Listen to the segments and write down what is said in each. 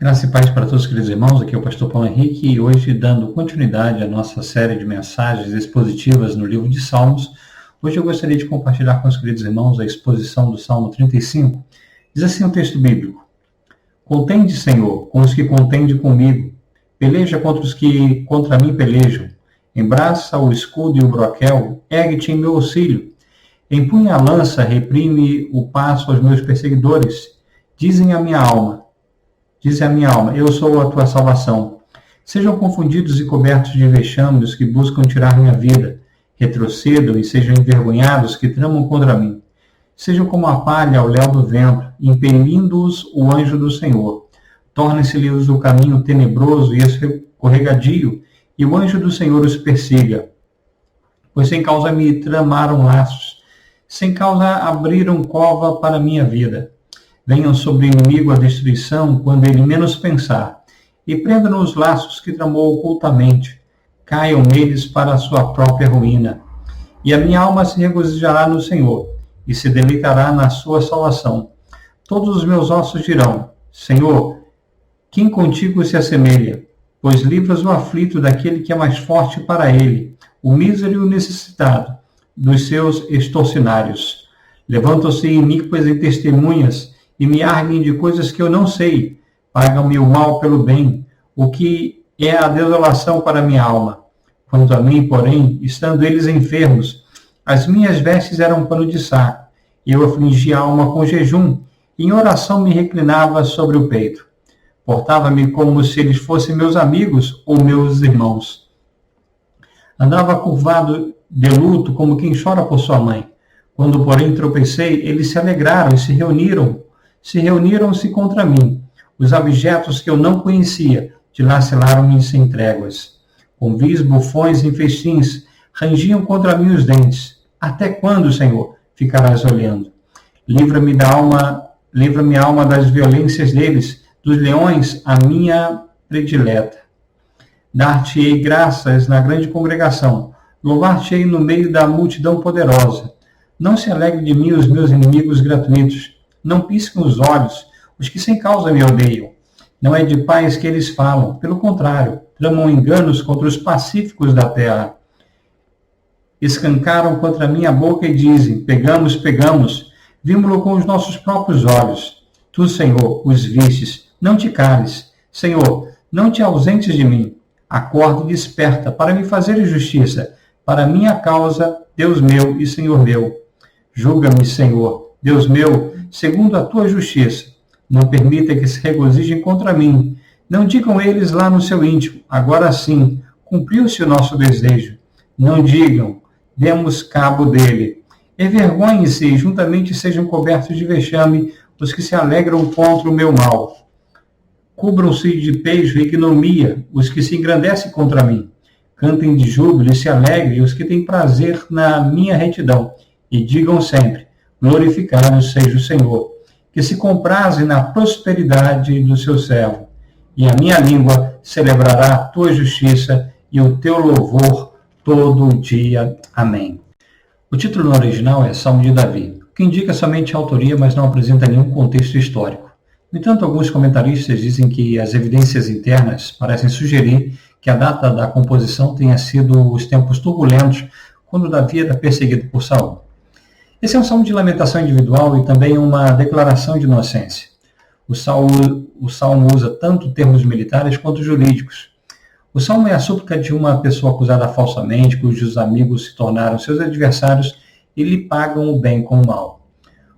Graça e paz para todos, queridos irmãos. Aqui é o pastor Paulo Henrique e hoje, dando continuidade à nossa série de mensagens expositivas no livro de Salmos, hoje eu gostaria de compartilhar com os queridos irmãos a exposição do Salmo 35. Diz assim o texto bíblico: Contende, Senhor, com os que contendem comigo, peleja contra os que contra mim pelejam, embraça o escudo e o broquel, ergue-te em meu auxílio, empunha a lança, reprime o passo aos meus perseguidores, diz a minha alma, eu sou a tua salvação. Sejam confundidos e cobertos de vexame os que buscam tirar minha vida. Retrocedam e sejam envergonhados que tramam contra mim. Sejam como a palha ao léu do vento, impelindo-os o anjo do Senhor. Torne-se-lhes o caminho tenebroso e escorregadio, e o anjo do Senhor os persiga. Pois sem causa me tramaram laços, sem causa abriram cova para minha vida. Venham sobre o inimigo a destruição quando ele menos pensar, e prendam os laços que tramou ocultamente. Caiam neles para a sua própria ruína. E a minha alma se regozijará no Senhor, e se deleitará na sua salvação. Todos os meus ossos dirão: Senhor, quem contigo se assemelha? Pois livras o aflito daquele que é mais forte para ele, o mísero e o necessitado, dos seus extorsionários. Levantam-se iníquas e testemunhas, e me arguem de coisas que eu não sei. Pagam-me o mal pelo bem, o que é a desolação para minha alma. Quanto a mim, porém, estando eles enfermos, as minhas vestes eram pano de saco. Eu afligia a alma com jejum, e em oração me reclinava sobre o peito. Portava-me como se eles fossem meus amigos ou meus irmãos. Andava curvado de luto como quem chora por sua mãe. Quando, porém, tropecei, eles se alegraram e reuniram-se contra mim. Os abjetos que eu não conhecia dilacearam-me sem tréguas. Convis, bufões e festins rangiam contra mim os dentes. Até quando, Senhor, ficarás olhando? Livra-me a alma das violências deles, dos leões a minha predileta. Dar-te-ei graças na grande congregação, louvar-te-ei no meio da multidão poderosa. Não se alegre de mim os meus inimigos gratuitos. Não pisquem os olhos os que sem causa me odeiam. Não é de paz que eles falam, pelo contrário, tramam enganos contra os pacíficos da terra. Escancaram contra mim a boca e dizem: Pegamos, vimos-lo com os nossos próprios olhos. Tu, Senhor, os vistes, não te cales. Senhor, não te ausentes de mim. Acorda e desperta para me fazer justiça, para minha causa, Deus meu e Senhor meu. Julga-me, Senhor, Deus meu, segundo a tua justiça. Não permita que se regozijem contra mim. Não digam eles lá no seu íntimo: agora sim, cumpriu-se o nosso desejo. Não digam: demos cabo dele. Envergonhem-se e juntamente sejam cobertos de vexame os que se alegram contra o meu mal. Cubram-se de pejo e ignomia os que se engrandecem contra mim. Cantem de júbilo e se alegrem os que têm prazer na minha retidão. E digam sempre: glorificado seja o Senhor, que se compraze na prosperidade do seu servo. E a minha língua celebrará a tua justiça e o teu louvor todo o dia. Amém. O título no original é Salmo de Davi, que indica somente a autoria, mas não apresenta nenhum contexto histórico. No entanto, alguns comentaristas dizem que as evidências internas parecem sugerir que a data da composição tenha sido os tempos turbulentos, quando Davi era perseguido por Saul. Esse é um salmo de lamentação individual e também uma declaração de inocência. O salmo usa tanto termos militares quanto jurídicos. O salmo é a súplica de uma pessoa acusada falsamente, cujos amigos se tornaram seus adversários e lhe pagam o bem com o mal.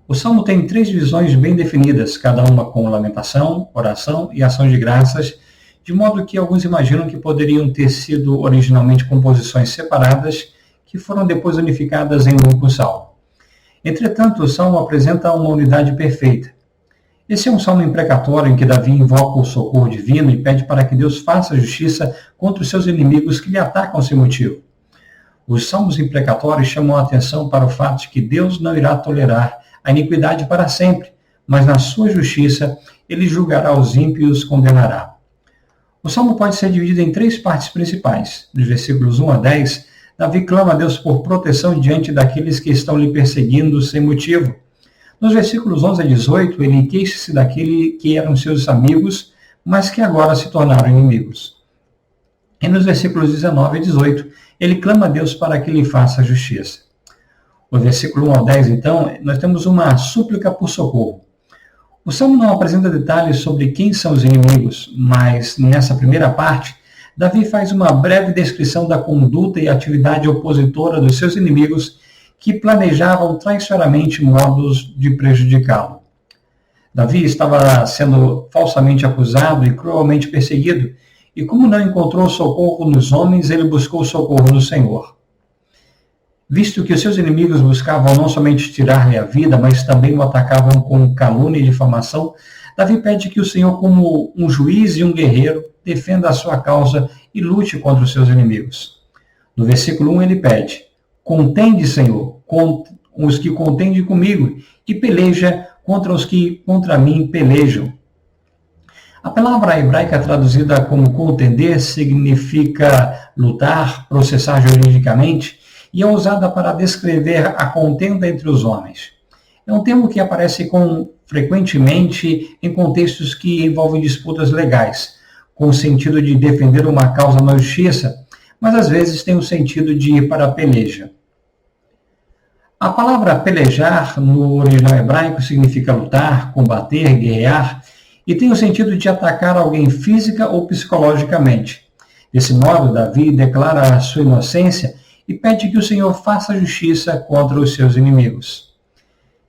O salmo tem 3 divisões bem definidas, cada uma com lamentação, oração e ação de graças, de modo que alguns imaginam que poderiam ter sido originalmente composições separadas, que foram depois unificadas em um único salmo. Entretanto, o salmo apresenta uma unidade perfeita. Esse é um salmo imprecatório em que Davi invoca o socorro divino e pede para que Deus faça justiça contra os seus inimigos que lhe atacam sem motivo. Os salmos imprecatórios chamam a atenção para o fato de que Deus não irá tolerar a iniquidade para sempre, mas na sua justiça ele julgará os ímpios e os condenará. O salmo pode ser dividido em 3 partes principais. Dos versículos 1 a 10, Davi clama a Deus por proteção diante daqueles que estão lhe perseguindo sem motivo. Nos versículos 11 a 18, ele queixa-se daquele que eram seus amigos, mas que agora se tornaram inimigos. E nos versículos 19 e 18, ele clama a Deus para que lhe faça justiça. No versículo 1 ao 10, então, nós temos uma súplica por socorro. O Salmo não apresenta detalhes sobre quem são os inimigos, mas nessa primeira parte, Davi faz uma breve descrição da conduta e atividade opositora dos seus inimigos que planejavam traiçoeiramente modos de prejudicá-lo. Davi estava sendo falsamente acusado e cruelmente perseguido, e como não encontrou socorro nos homens, ele buscou socorro no Senhor. Visto que os seus inimigos buscavam não somente tirar-lhe a vida, mas também o atacavam com calúnia e difamação, Davi pede que o Senhor, como um juiz e um guerreiro, defenda a sua causa e lute contra os seus inimigos. No versículo 1 ele pede: contende, Senhor, com os que contendem comigo, e peleja contra os que contra mim pelejam. A palavra hebraica traduzida como contender significa lutar, processar juridicamente, e é usada para descrever a contenda entre os homens. É um termo que aparece frequentemente em contextos que envolvem disputas legais, com o sentido de defender uma causa na justiça, mas às vezes tem o sentido de ir para a peleja. A palavra pelejar no original hebraico significa lutar, combater, guerrear, e tem o sentido de atacar alguém física ou psicologicamente. Desse modo, Davi declara a sua inocência e pede que o Senhor faça justiça contra os seus inimigos.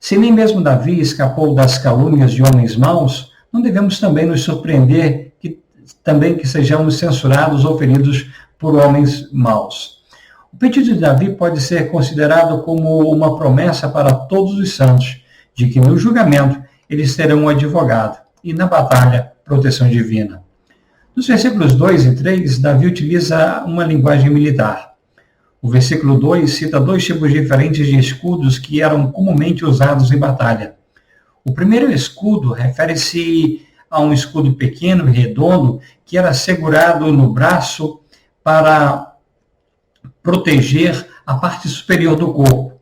Se nem mesmo Davi escapou das calúnias de homens maus, não devemos também nos surpreender que sejamos censurados ou feridos por homens maus. O pedido de Davi pode ser considerado como uma promessa para todos os santos, de que no julgamento eles terão um advogado, e na batalha, proteção divina. Nos versículos 2 e 3, Davi utiliza uma linguagem militar. O versículo 2 cita 2 tipos diferentes de escudos que eram comumente usados em batalha. O primeiro escudo refere-se a um escudo pequeno e redondo que era segurado no braço para proteger a parte superior do corpo.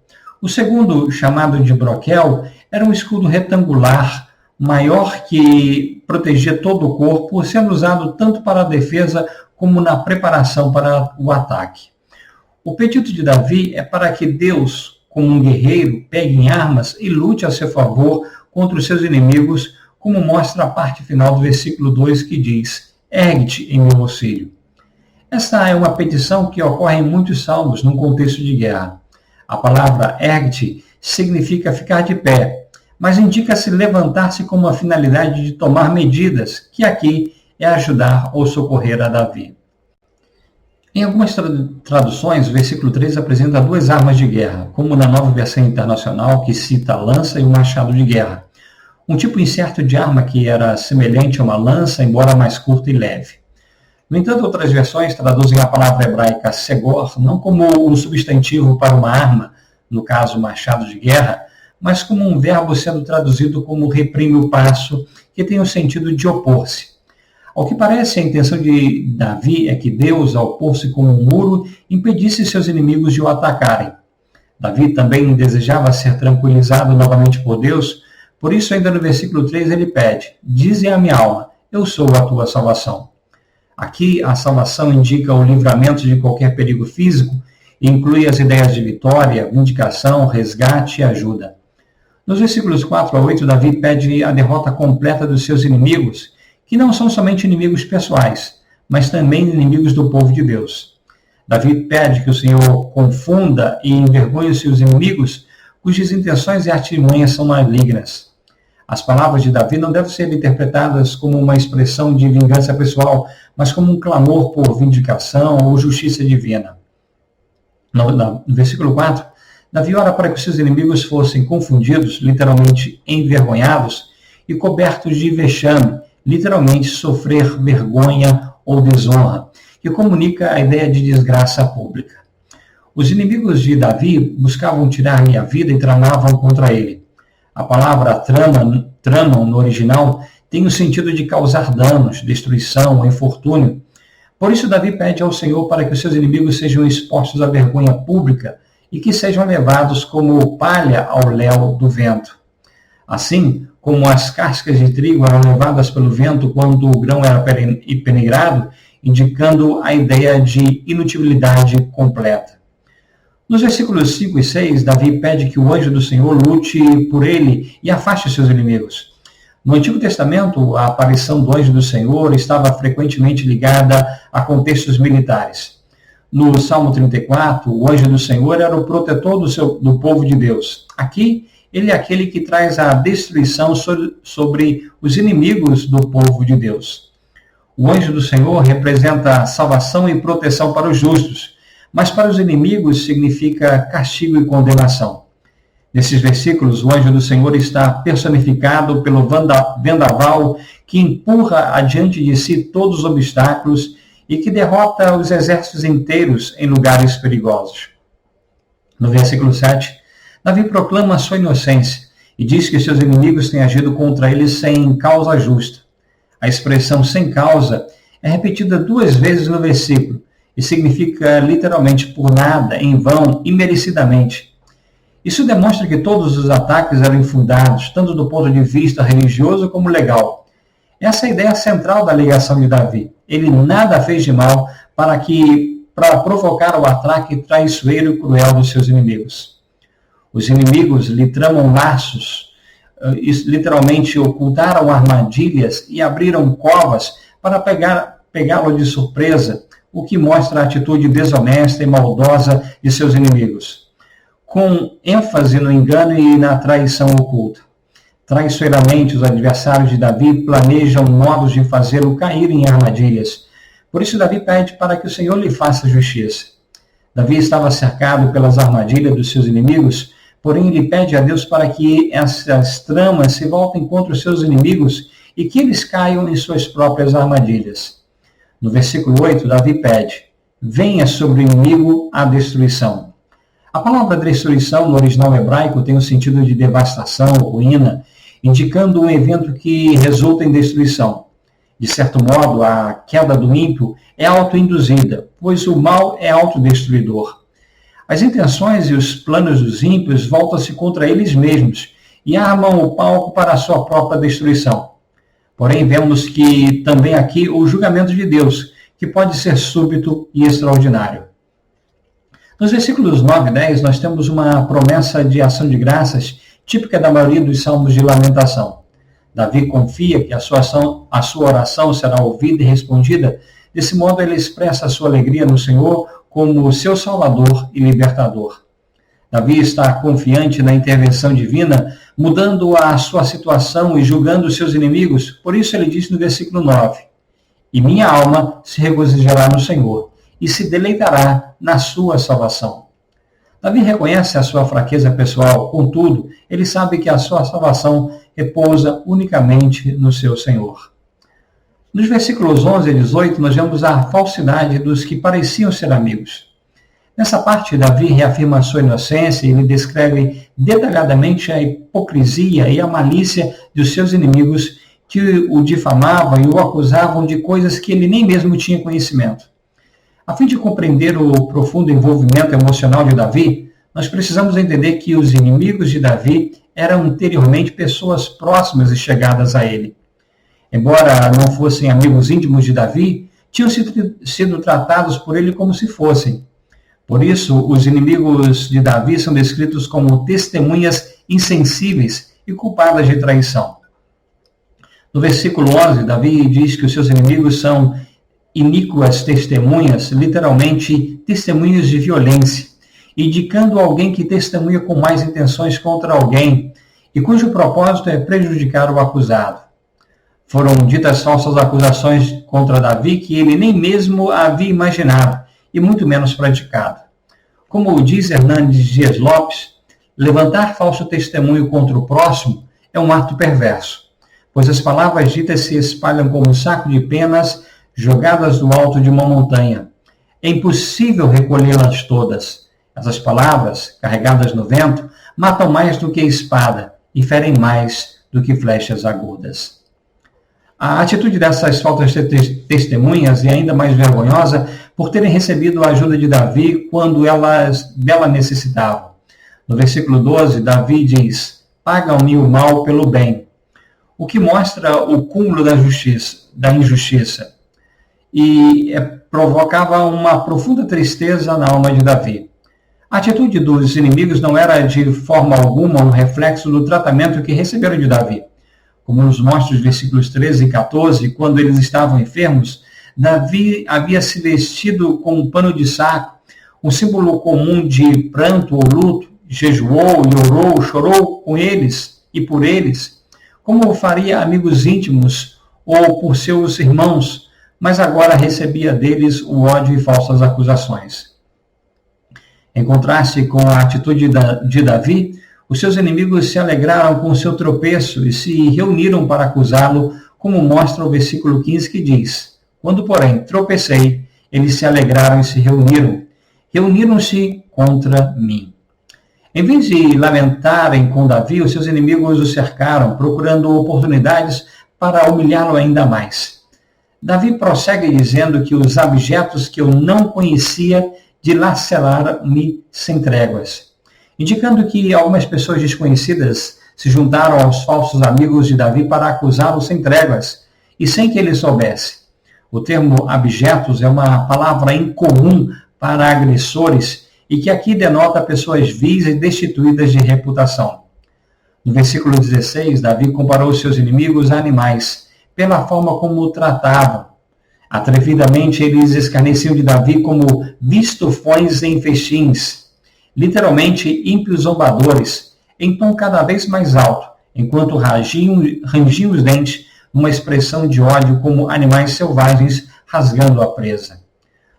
O segundo, chamado de broquel, era um escudo retangular, maior, que protegia todo o corpo, sendo usado tanto para a defesa como na preparação para o ataque. O pedido de Davi é para que Deus, como um guerreiro, pegue em armas e lute a seu favor contra os seus inimigos, como mostra a parte final do versículo 2, que diz: ergue-te em meu auxílio. Esta é uma petição que ocorre em muitos salmos num contexto de guerra. A palavra ergue-te significa ficar de pé, mas indica-se levantar-se com uma finalidade de tomar medidas, que aqui é ajudar ou socorrer a Davi. Em algumas traduções, o versículo 3 apresenta 2 armas de guerra, como na Nova Versão Internacional, que cita a lança e o machado de guerra. Um tipo incerto de arma que era semelhante a uma lança, embora mais curta e leve. No entanto, outras versões traduzem a palavra hebraica segor não como um substantivo para uma arma, no caso machado de guerra, mas como um verbo sendo traduzido como reprime o passo, que tem o sentido de opor-se. Ao que parece, a intenção de Davi é que Deus, ao pôr-se como um muro, impedisse seus inimigos de o atacarem. Davi também desejava ser tranquilizado novamente por Deus, por isso ainda no versículo 3 ele pede: dize à minha alma, eu sou a tua salvação. Aqui a salvação indica o livramento de qualquer perigo físico e inclui as ideias de vitória, vindicação, resgate e ajuda. Nos versículos 4 a 8, Davi pede a derrota completa dos seus inimigos, que não são somente inimigos pessoais, mas também inimigos do povo de Deus. Davi pede que o Senhor confunda e envergonhe os seus inimigos, cujas intenções e artimanhas são malignas. As palavras de Davi não devem ser interpretadas como uma expressão de vingança pessoal, mas como um clamor por vindicação ou justiça divina. No versículo 4, Davi ora para que os seus inimigos fossem confundidos, literalmente envergonhados, e cobertos de vexame, literalmente sofrer vergonha ou desonra, que comunica a ideia de desgraça pública. Os inimigos de Davi buscavam tirar-lhe a vida e tramavam contra ele. A palavra tramam no original tem o sentido de causar danos, destruição ou infortúnio. Por isso Davi pede ao Senhor para que os seus inimigos sejam expostos à vergonha pública e que sejam levados como palha ao léu do vento. Assim, como as cascas de trigo eram levadas pelo vento quando o grão era peneirado, indicando a ideia de inutilidade completa. Nos versículos 5 e 6, Davi pede que o anjo do Senhor lute por ele e afaste seus inimigos. No Antigo Testamento, a aparição do anjo do Senhor estava frequentemente ligada a contextos militares. No Salmo 34, o anjo do Senhor era o protetor do povo de Deus. Aqui, ele é aquele que traz a destruição sobre os inimigos do povo de Deus. O anjo do Senhor representa salvação e proteção para os justos, mas para os inimigos significa castigo e condenação. Nesses versículos, o anjo do Senhor está personificado pelo vendaval que empurra adiante de si todos os obstáculos e que derrota os exércitos inteiros em lugares perigosos. No versículo 7, Davi proclama sua inocência e diz que seus inimigos têm agido contra ele sem causa justa. A expressão sem causa é repetida 2 vezes no versículo e significa literalmente por nada, em vão, imerecidamente. Isso demonstra que todos os ataques eram infundados, tanto do ponto de vista religioso como legal. Essa é a ideia central da alegação de Davi. Ele nada fez de mal para provocar o ataque traiçoeiro e cruel dos seus inimigos. Os inimigos lhe tramam laços, literalmente ocultaram armadilhas e abriram covas para pegá-lo de surpresa, o que mostra a atitude desonesta e maldosa de seus inimigos, com ênfase no engano e na traição oculta. Traiçoeiramente, os adversários de Davi planejam modos de fazê-lo cair em armadilhas. Por isso, Davi pede para que o Senhor lhe faça justiça. Davi estava cercado pelas armadilhas dos seus inimigos, porém ele pede a Deus para que essas tramas se voltem contra os seus inimigos e que eles caiam em suas próprias armadilhas. No versículo 8, Davi pede: venha sobre o inimigo a destruição. A palavra destruição no original hebraico tem o sentido de devastação, ruína, indicando um evento que resulta em destruição. De certo modo, a queda do ímpio é autoinduzida, pois o mal é autodestruidor. As intenções e os planos dos ímpios voltam-se contra eles mesmos e armam o palco para a sua própria destruição. Porém, vemos que também aqui o julgamento de Deus, que pode ser súbito e extraordinário. Nos versículos 9 e 10, nós temos uma promessa de ação de graças típica da maioria dos salmos de lamentação. Davi confia que a sua oração será ouvida e respondida. Desse modo, ele expressa a sua alegria no Senhor como seu Salvador e Libertador. Davi está confiante na intervenção divina, mudando a sua situação e julgando os seus inimigos. Por isso ele diz no versículo 9: e minha alma se regozijará no Senhor e se deleitará na sua salvação. Davi reconhece a sua fraqueza pessoal, contudo, ele sabe que a sua salvação repousa unicamente no seu Senhor. Nos versículos 11 e 18, nós vemos a falsidade dos que pareciam ser amigos. Nessa parte, Davi reafirma a sua inocência e ele descreve detalhadamente a hipocrisia e a malícia dos seus inimigos que o difamavam e o acusavam de coisas que ele nem mesmo tinha conhecimento. A fim de compreender o profundo envolvimento emocional de Davi, nós precisamos entender que os inimigos de Davi eram anteriormente pessoas próximas e chegadas a ele. Embora não fossem amigos íntimos de Davi, tinham sido tratados por ele como se fossem. Por isso, os inimigos de Davi são descritos como testemunhas insensíveis e culpadas de traição. No versículo 11, Davi diz que os seus inimigos são iníquas testemunhas, literalmente testemunhas de violência, indicando alguém que testemunha com mais intenções contra alguém e cujo propósito é prejudicar o acusado. Foram ditas falsas acusações contra Davi que ele nem mesmo havia imaginado e muito menos praticado. Como diz Hernandes Dias Lopes, levantar falso testemunho contra o próximo é um ato perverso, pois as palavras ditas se espalham como um saco de penas jogadas do alto de uma montanha. É impossível recolhê-las todas. Essas palavras, carregadas no vento, matam mais do que espada e ferem mais do que flechas agudas. A atitude dessas falsas testemunhas é ainda mais vergonhosa por terem recebido a ajuda de Davi quando elas dela necessitavam. No versículo 12, Davi diz: pagam-me o mal pelo bem. o que mostra o cúmulo da injustiça, e provocava uma profunda tristeza na alma de Davi. A atitude dos inimigos não era de forma alguma um reflexo do tratamento que receberam de Davi. Como nos mostra os versículos 13 e 14, quando eles estavam enfermos, Davi havia se vestido com um pano de saco, um símbolo comum de pranto ou luto, jejuou e orou, chorou com eles e por eles, como faria amigos íntimos ou por seus irmãos, mas agora recebia deles o ódio e falsas acusações. Em contraste com a atitude de Davi, os seus inimigos se alegraram com o seu tropeço e se reuniram para acusá-lo, como mostra o versículo 15 que diz: quando, porém, tropecei, eles se alegraram e se reuniram. Reuniram-se contra mim. Em vez de lamentarem com Davi, os seus inimigos o cercaram, procurando oportunidades para humilhá-lo ainda mais. Davi prossegue dizendo que os abjetos que eu não conhecia dilaceraram-me sem tréguas, indicando que algumas pessoas desconhecidas se juntaram aos falsos amigos de Davi para acusá-lo sem tréguas e sem que ele soubesse. O termo abjetos é uma palavra incomum para agressores e que aqui denota pessoas vis e destituídas de reputação. No versículo 16, Davi comparou seus inimigos a animais, pela forma como o tratavam. Atrevidamente, eles escarneciam de Davi como vistufões em festins, literalmente ímpios zombadores, em tom cada vez mais alto, enquanto rangiam os dentes, uma expressão de ódio como animais selvagens rasgando a presa.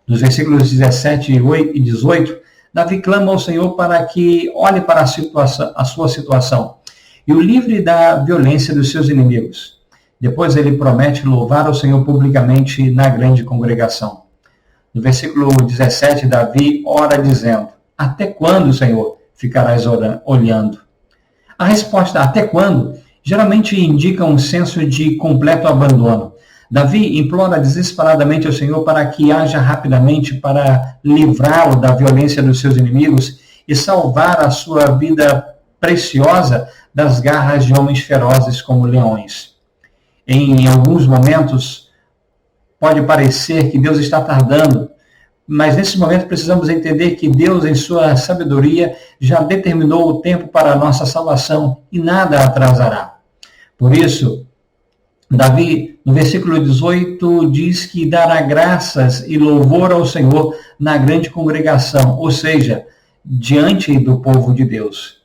Nos versículos 17 e 18, Davi clama ao Senhor para que olhe para a sua situação e o livre da violência dos seus inimigos. Depois ele promete louvar ao Senhor publicamente na grande congregação. No versículo 17, Davi ora dizendo: até quando, Senhor, ficarás olhando? A resposta até quando geralmente indica um senso de completo abandono. Davi implora desesperadamente ao Senhor para que haja rapidamente para livrá-lo da violência dos seus inimigos e salvar a sua vida preciosa das garras de homens ferozes como leões. Em alguns momentos, pode parecer que Deus está tardando, mas nesse momento precisamos entender que Deus, em sua sabedoria, já determinou o tempo para a nossa salvação e nada atrasará. Por isso, Davi, no versículo 18, diz que dará graças e louvor ao Senhor na grande congregação, ou seja, diante do povo de Deus.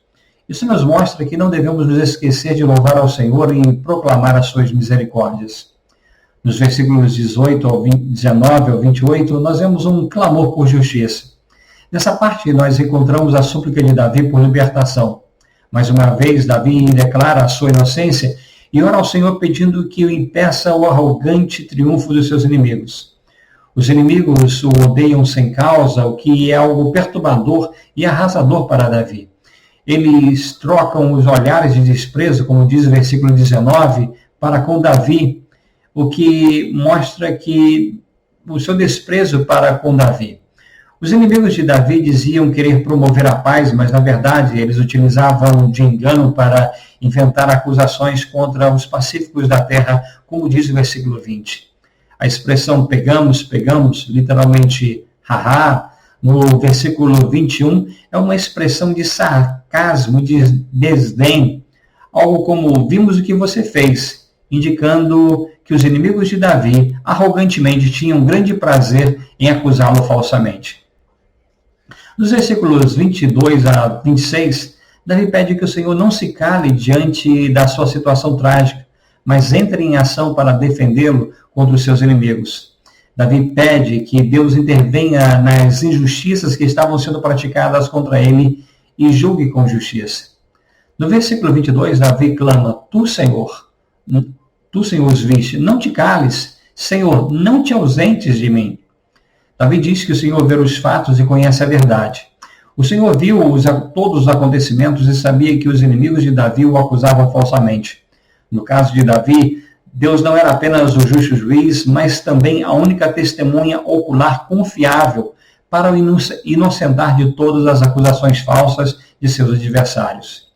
Isso nos mostra que não devemos nos esquecer de louvar ao Senhor e proclamar as suas misericórdias. Nos versículos 19 ao 28, nós vemos um clamor por justiça. Nessa parte, nós encontramos a súplica de Davi por libertação. Mais uma vez, Davi declara a sua inocência e ora ao Senhor pedindo que o impeça o arrogante triunfo dos seus inimigos. Os inimigos o odeiam sem causa, o que é algo perturbador e arrasador para Davi. Eles trocam os olhares de desprezo, como diz o versículo 19, para com Davi, o que mostra que o seu desprezo para com Davi. Os inimigos de Davi diziam querer promover a paz, mas na verdade eles utilizavam de engano para inventar acusações contra os pacíficos da terra, como diz o versículo 20. A expressão pegamos, literalmente haha, no versículo 21, é uma expressão de sarcasmo, de desdém, algo como vimos o que você fez, indicando que os inimigos de Davi arrogantemente tinham grande prazer em acusá-lo falsamente. Nos versículos 22 a 26, Davi pede que o Senhor não se cale diante da sua situação trágica, mas entre em ação para defendê-lo contra os seus inimigos. Davi pede que Deus intervenha nas injustiças que estavam sendo praticadas contra ele e julgue com justiça. No versículo 22, Davi clama: Tu, Senhor, os viste, não te cales, Senhor, não te ausentes de mim. Davi diz que o Senhor vê os fatos e conhece a verdade. O Senhor viu todos os acontecimentos e sabia que os inimigos de Davi o acusavam falsamente. No caso de Davi, Deus não era apenas o justo juiz, mas também a única testemunha ocular confiável para o inocentar de todas as acusações falsas de seus adversários.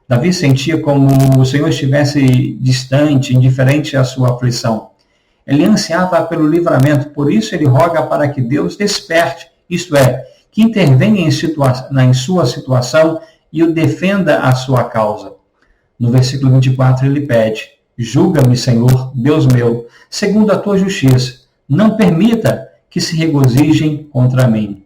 Davi sentia como o Senhor estivesse distante, indiferente à sua aflição. Ele ansiava pelo livramento, por isso ele roga para que Deus desperte, isto é, que intervenha em sua situação e o defenda a sua causa. No versículo 24 ele pede: julga-me, Senhor, Deus meu, segundo a tua justiça. Não permita que se regozijem contra mim.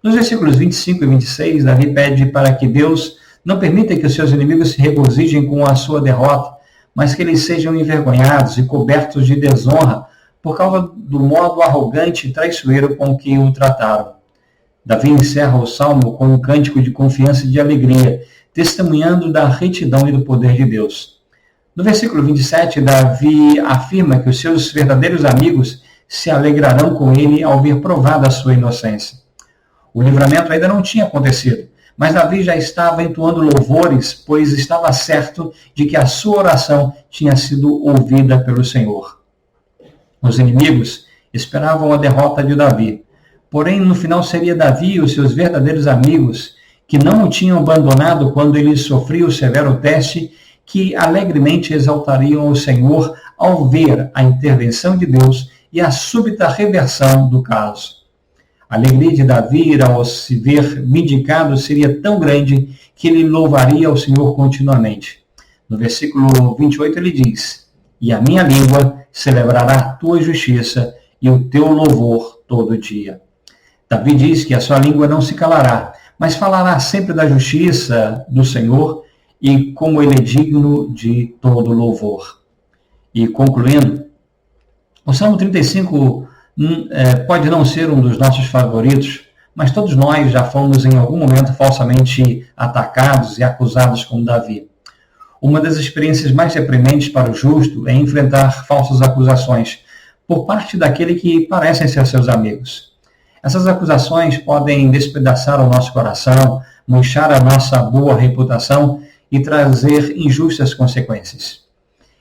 Nos versículos 25 e 26, Davi pede para que Deus não permita que os seus inimigos se regozijem com a sua derrota, mas que eles sejam envergonhados e cobertos de desonra por causa do modo arrogante e traiçoeiro com que o trataram. Davi encerra o salmo com um cântico de confiança e de alegria, testemunhando da retidão e do poder de Deus. No versículo 27, Davi afirma que os seus verdadeiros amigos se alegrarão com ele ao ver provada a sua inocência. O livramento ainda não tinha acontecido, mas Davi já estava entoando louvores, pois estava certo de que a sua oração tinha sido ouvida pelo Senhor. Os inimigos esperavam a derrota de Davi, porém no final seria Davi e os seus verdadeiros amigos, que não o tinham abandonado quando ele sofria o severo teste, que alegremente exaltariam o Senhor ao ver a intervenção de Deus e a súbita reversão do caso. A alegria de Davi ao se ver vindicado seria tão grande que ele louvaria o Senhor continuamente. No versículo 28 ele diz: e a minha língua celebrará a tua justiça e o teu louvor todo dia. Davi diz que a sua língua não se calará, mas falará sempre da justiça do Senhor e como ele é digno de todo louvor. E concluindo, o Salmo 35 pode não ser um dos nossos favoritos, mas todos nós já fomos em algum momento falsamente atacados e acusados como Davi. Uma das experiências mais deprimentes para o justo é enfrentar falsas acusações por parte daquele que parecem ser seus amigos. Essas acusações podem despedaçar o nosso coração, manchar a nossa boa reputação e trazer injustas consequências.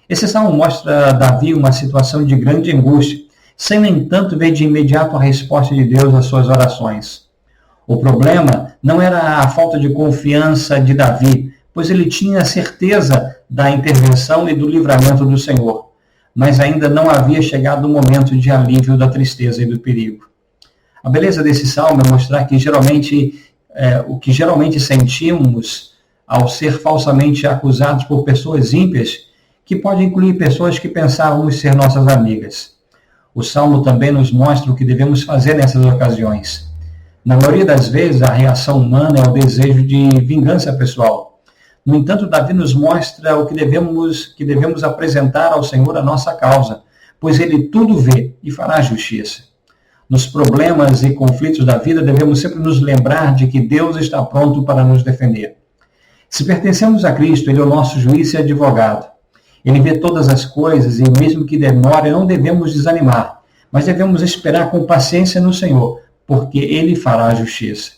Esse salmo mostra a Davi uma situação de grande angústia, sem, no entanto, ver de imediato a resposta de Deus às suas orações. O problema não era a falta de confiança de Davi, pois ele tinha certeza da intervenção e do livramento do Senhor, mas ainda não havia chegado o momento de alívio da tristeza e do perigo. A beleza desse salmo é mostrar que o que geralmente sentimos ao ser falsamente acusados por pessoas ímpias, que pode incluir pessoas que pensávamos ser nossas amigas. O Salmo também nos mostra o que devemos fazer nessas ocasiões. Na maioria das vezes, a reação humana é o desejo de vingança pessoal. No entanto, Davi nos mostra o que devemos apresentar ao Senhor a nossa causa, pois Ele tudo vê e fará justiça. Nos problemas e conflitos da vida, devemos sempre nos lembrar de que Deus está pronto para nos defender. Se pertencemos a Cristo, Ele é o nosso juiz e advogado. Ele vê todas as coisas e, mesmo que demore, não devemos desanimar, mas devemos esperar com paciência no Senhor, porque Ele fará a justiça.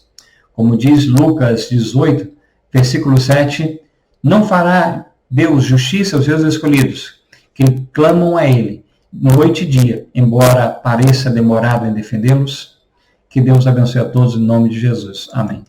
Como diz Lucas 18, versículo 7, não fará Deus justiça aos seus escolhidos, que clamam a Ele noite e dia, embora pareça demorado em defendê-los? Que Deus abençoe a todos em nome de Jesus. Amém.